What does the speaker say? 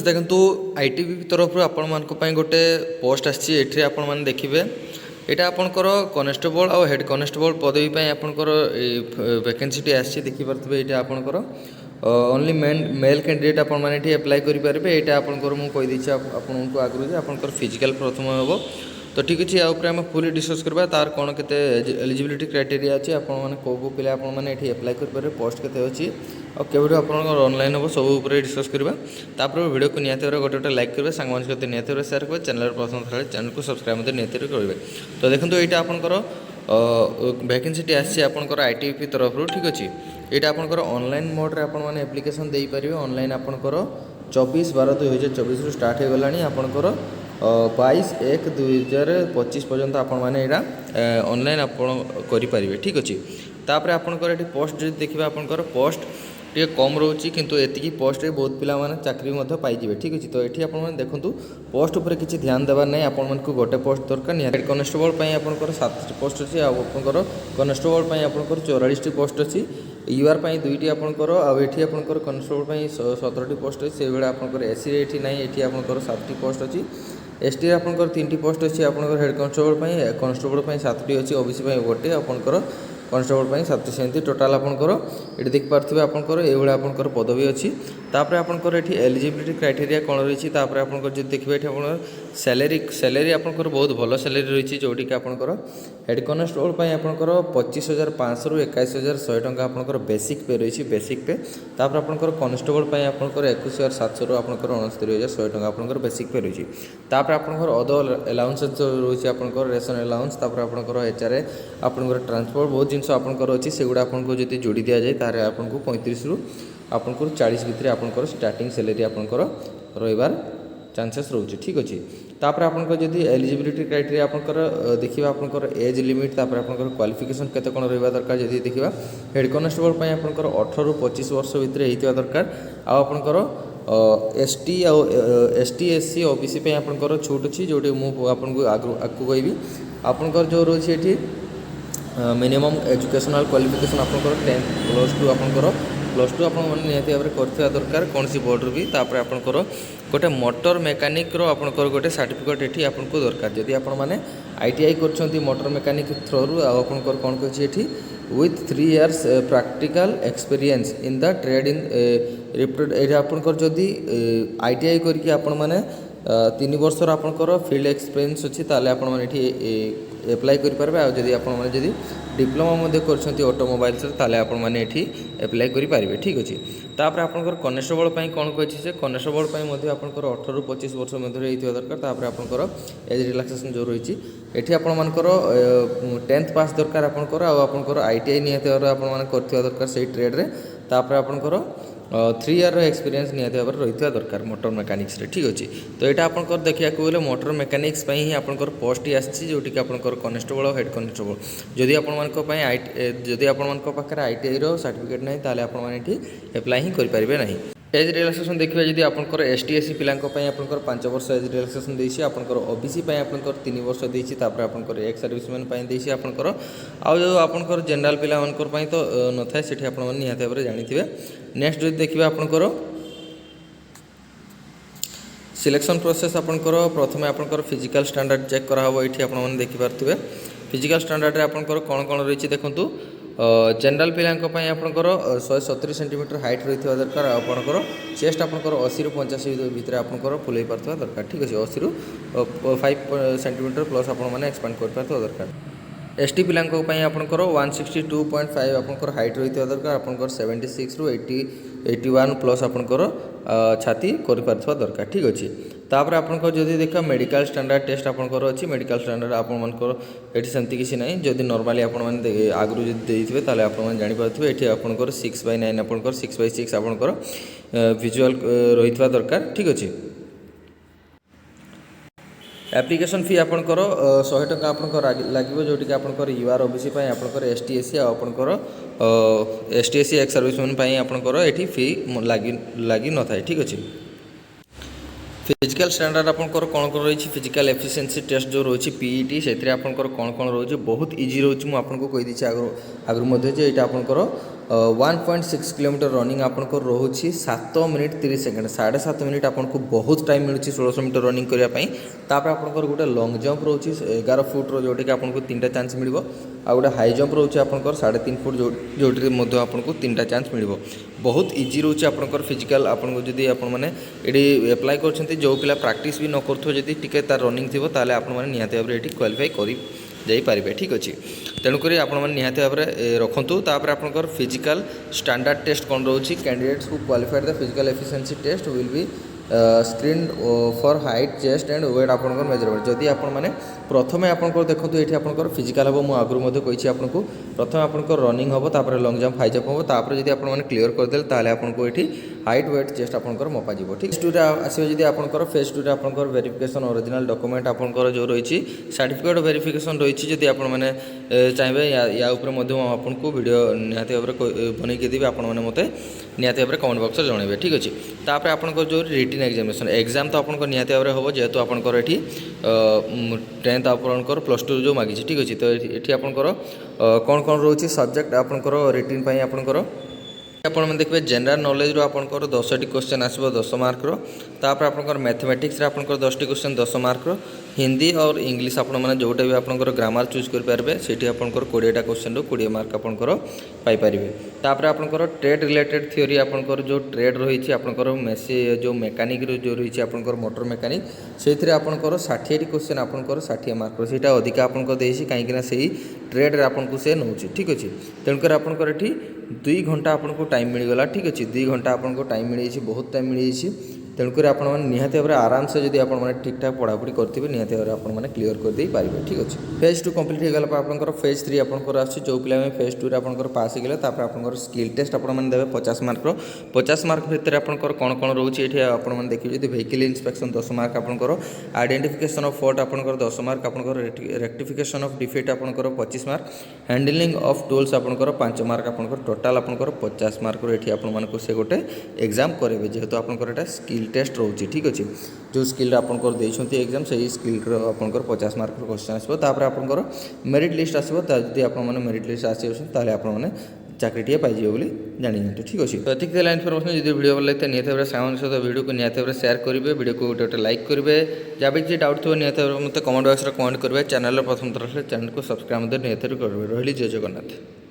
देखो आईटीबी तरफ आपण गोटे पोस्ट आसी आपण देखिए यहाँ आपंकर कनेस्टेबल आउ हेड कनेस्टेबल पदवी आपंकर वैकेंसी आसी देखिपे ये आपंकर ओनली मेल कैंडिडेट आपण एप्लाई करेंगे यहाँ आपंकर मुझे आपको आगुरी आपंकर फिजिकल प्रथम हम तो ठीक अच्छे आम फुली डिस्कस करवा तार कौन के एलिजिबिलिटी क्राइटेरिया अच्छी आपने कौ पिला आपने एप्लाई करेंगे पोस्ट के अच्छी और केवल आप ऑनलाइन हम सब डिस्कस करवा वीडियो को निहत गोटे गोटे लाइक करेंगे सांग सहित निहत सेयार करेंगे चैनल प्रथम थी चैनल को सब्सक्राइब निहत करेंगे तो देखो यहाँ आपंकर वैकेंसी आसी आपंकर आईटीबी तरफ ठीक अच्छे यहाँ आपंकर ऑनलाइन मोड में एप्लिकेशन दे पारे ऑनलाइन आपंकर 24/12/2024 स्टार्ट हो गला आपंकर 22/1/2025 पर्यंत आपने ऑनलाइन करेंगे ठीक अच्छे तापर आपंकर ये पोस्ट जो देखिए आपंकर पोस्ट टे कम रोचे किंतु एतिकी पोस्ट बहुत पिला माने चाकरी पाइबे ठीक अच्छे तो ये आपने देखूँ पोस्ट उपर किसी ध्यान देवार नहीं आपण गोटे पोस्ट दरकार हेड कनेस्टेबल आपंकर 7टी पोस्ट अच्छी आपंकर कनेस्टेबल आपंकर 44टी पोस्ट अच्छी यूआर दुईटी आपंकर आठी आपंकर कनेस्टेबल 17टी पोस्ट अच्छी से भाई आपंकर एससी ये ना ये आपंकर 7टी पोस्ट अच्छी एसटी आपंकर 3टी पोस्ट अच्छी आपंकर हेड कनेस्टेबल 7टी अच्छी ओबीसी गोटे आपंकर कनेस्टेबल 7टी सेमती टोटाल आपंकर ये देखिपे आपंकर ये आपंकर पदवी अच्छी तापर आपंकर ये एलिजिबिलिटी क्राइटेरिया कौन रही आपंकर जो देखिए ये आप सैलरी आपंकर बहुत भल सैलरी रही जोटी कि आपंकर हेड कनेस्टेबल आपंकर 25,500 रु 21,100 टंका आपंकर बेसिक पे रही बेसिक पे तापर आपंकर कनेस्टेबल आपंकर 21,700 रु आपंकर 69,100 टंका आपंकर बेसिक पे रही तापर आपंकर अदर अलाउंसेस रही आपंकर रेशन अलाउंस तापर आपंकर एचआरए आपंकर ट्रांसपोर्ट बहुत जिन आपंकर अच्छी से गुड़ा आपको जो जोड़ी दि जाए तार आपको 35 रु आपंकर 40 भितर आपंकर स्टार्टिंग सैलरी आपंकर रही चांसेस रोचे ठीक अच्छे तापर आपंकर जदि एलिजिबिलिटी क्राइटेरिया आपंकर देखिए आपंकर एज लिमिट तापर आपंकर क्वालिफिकेशन केते कोन रहिबा दरकार जदि देखिबा हेड कनेस्टेबल आपंकर 18 रु 25 वर्ष भितर हेतिबा दरकार आ आपंकर एसटी एसटी एससी ओबीसी आपंकर छूट अच्छी जोटी मु आपको आगु कहबी आपंकर जो रही ये मिनिमम एजुकेशनल क्वालिफिकेशन आपंकर 10 +2 आपंकर +2 आप निहत भाव में दरकार कौन सी बोर्ड भी तापर आपंकर गोटे मोटर मेकानिक आपंकर गोटे सर्टिफिकेट ये आपको दरकार जदि आपण मैंने आईटीआई कर मोटर मेकानिक थ्रू आपंकर कौन कही ये with 3 years practical experience in the trade in ये आपंकर जदि आईटीआई करके आपण मैंने 3 वर्षर आपंकर फील्ड एक्सपीरियंस अच्छी ताले आपण मैंने एप्लाई करेंगे आदि आपड़ी डिप्लोमा कर ऑटोमोबाइल्स ताले आपण मैंने एप्लाई करेंगे ठीक अच्छे तापर आपंकर कनेस्टेबल कौन कही से कनेस्टेबल आपंकर 18 रु 25 वर्ष मध्य दरकार तापर आपंकर एज रिलैक्सेशन जो रही ये आपर 10th पास दरकार आपंकर आपंकर आईटीआई निहत भाव कर दरकार से ट्रेड्रे तापर आपंकर 3 year एक्सपीरियंस निहत भाव रही दरकार मोटर मेकानिक्स ठीक अच्छे तो यहाँ आपंकर देखा गले मोटर मेकानिक्स ही आपंकर पोस्ट आसी जोटी कि आपंकर कनेस्टेबल और हेड कनेस्टेबल जदि जदि आपंकर आईटीआई सर्टिफिकेट ना ताले आपड़ी एप्लाई ही करेंगे ना एज रिलैक्सेशन देखिए जब आपंकर एसटी एससी पिला आपंकर 5 वर्ष एज रिलैक्सेशन देसी आपंकर ओबीसी आपंकर 3 वर्ष देसी तापर आपंकर एक्स सर्विसमैन देसी आपंकर आउ जो आपंकर जनरल पिला तो न थाए से आप निहत भाव में जानी नेक्स्ट जो देखिए आपंकर सिलेक्शन प्रोसेस आपंकर प्रथम आपंकर फिजिकल स्टैंडर्ड चेक कराहब ये आपने देखिपे फिजिकल स्टैंडर्ड आपंकर कौन कौन रही देखूँ जनरल पिलांकों आपंकर 170 सेंटीमीटर हाइट रही दरकार आपंकर चेस्ट आपंकर 80 रु 85 भितर आपंकर फुल हो पार्थ दरकार ठीक अच्छे 80 रु 5 सेंटीमीटर प्लस आपने एक्सपांड कर पार्थ दरकार एसटी पिलांकों आपंकर 162.5 आपंकर हाइट रही दरकार आपंकर 76 रु 81 प्लस आपंकर छाती कर पार्थ दरकार ठीक अच्छे तापर आपंकर जदि देखा मेडिकल स्टैंडर्ड टेस्ट आपंकर अच्छी मेडिकल स्टैंडर्ड आपंकर ये सेमती किसी ना जदि नॉर्मली आपने आगु देते ताले आप जानीपे ये आपंकर 6/9 आपंकर 6/6 आपंकर विजुअल रही दरकार ठीक अच्छे एप्लिकेशन फी आपंकर 100 टंका आपंकर लगे जोटी कि आपंकर यूआर ओबीसी आपंकर एसटी एससी आपंकर एसटी एससी एक्स सर्विसमैन आपंकर ये फी लगी न था ठीक अच्छे फिजिकल स्टैंडर्ड आपंकर कौन कौन रही फिजिकल एफिशिएंसी टेस्ट जो रही पीईटी से आपंकर कौन कौन रही बहुत इजी रही मुझे आपको कहीदी आगु ये आपंकर 1.6 किलोमीटर रनिंग आपको रोचे 7 मिनिट 30 सेकेंड 7.5 मिनिट आपको बहुत टाइम मिलूँ 1600 मीटर रनिंग करने तापर आपंकर गोटे लंग जंप रोचे 11 फुट्र जोटा कि आपको 3टा चांस मिल आ गए हाई जंप रोचे आपंकर 3.5 फुट जो आपको 3टा चांस मिल बहुत इजी रोचे आपंकर फिजिकल आपको जदि आपने ये एप्लाय कर जो पिला प्रैक्टिस भी न करुवे टी तार रनिंग थी ताले आपने निहाती भाव में क्वालिफाई कर जाइपारे ठीक अच्छे तेणुक निहाती भाव में रखुँ तापर आपंकर फिजिकल स्टैंडर्ड टेस्ट कौन रोचे candidates who qualified the physical efficiency test will be screen for height chest and weight आपंकर मेजरमेंट जदि आपने प्रथम आपंकर देखो ये आपंकर फिजिकल हम मुझे आगुरी कही आपको प्रथम आपंकर रनिंग हम तापर लंग जंप हाई जंप हम तापर जब आपने क्लीयर करदे ताले आपको ये हाइट वेट चेस्ट आपंकर मपा ठीक फेज 2 आसो जब आपंकर फेज 2 आपंकर वेरिफिकेशन ओरिजिनल डॉक्यूमेंट आपंकर जो रही सर्टिफिकेट वेरिफिकेशन रही जब आपने चाहिए या आपको वीडियो निहाती भाव में बनईकि देवी आपने मत निहाती भाव में कमेंट बॉक्स जनइबे ठीक अच्छे तापर आपंकर जो रिटन एग्जामिनेशन एग्जाम तो आपको निहाती भाव में हम जेहेतु आपंकर ये 10th आपंकर +2 जो मागी ठीक अच्छे तो ये आपंकर कौन कौन रोचे सब्जेक्ट आपंकर रिटन आपंकर आपने देखिए जनरल नॉलेज रो आपंकर 10टी क्वेश्चन आसो 10 मार्क तापर आपंकर मैथमेटिक्स आपंकर 10टी क्वेश्चन 10 मार्क हिंदी और इंग्लिश आपने जोटा भी आपंकर ग्रामर चूज करेंगे से आपंकर 20टा क्वेश्चन 20 मार्क आपंकर पाइपर तापर आपंकर ट्रेड रिलेटेड थ्योरी आपंकर जो ट्रेड रही आपंकर मेसी जो मेकानिक जो रही आपंकर मोटर मेकानिक से आपंकर 60टी क्वेश्चन आपंकर 60 मार्क से अधिका आपंकर देसी कहीं से ट्रेड आपको से नौ ठीक अच्छे तेणुकर आपंकर ये 2 घंटा आपको टाइम मिलगला ठीक अच्छे 2 घंटा आपको टाइम मिल बहुत टाइम मिल तेणुक निहाती भाव में आराम से जब आपने ठीक ठाक पढ़ापढ़ी करेंगे निहाती भाव में आपने क्लीयर कर दे पारे ठीक अच्छे फेज 2 कम्प्लीट होगा आपंकर फेज 3 आपंकर आस जो पिला फेज 2 आपंकर पास होगले आपंकर स्किल टेस्ट आपने देवे 50 मार्क 50 मार्क भितर आपंकर कौन कौन रोचे ये आपने देखिए जो व्हीकल इंस्पेक्शन 10 मार्क आपंकर आइडेंटिफिकेशन ऑफ फॉल्ट आपंकर 10 मार्क आपंकर रेक्टिफिकेशन ऑफ डिफेक्ट आपंकर 25 मार्क हैंडलिंग ऑफ टूल्स आपंकर 5 मार्क आपंकर टोटाल आपंकर 50 मार्क ये आपको से गोटे एग्जाम करेंगे जेहेतु आपंकर स्किल टेस्ट रोचे ठीक अच्छे जो स्किल आपंकर देते एग्जाम से स्किल आपंकर 50 मार्क क्वेश्चन आसो आपंकर मेरिट लिस्ट आसो जब आप मेरिट लिस्ट आसते आपने चाकरीटे पाइबे बोली जानी ठीक अच्छे तो ठीक है इनफर्मेशन जो वीडियो भल लगे निहत भाव सांग सहित वीडियो को निहत भाव सेयार करेंगे वीडियो को गोटे लाइक करेंगे जहाँ भी किसी डाउट थो निहत भाव मत कमेंट बॉक्स में कमेंट करेंगे चैनल प्रथम तरह से चैनल को सब्सक्राइब निहत करेंगे रही जय जगन्नाथ।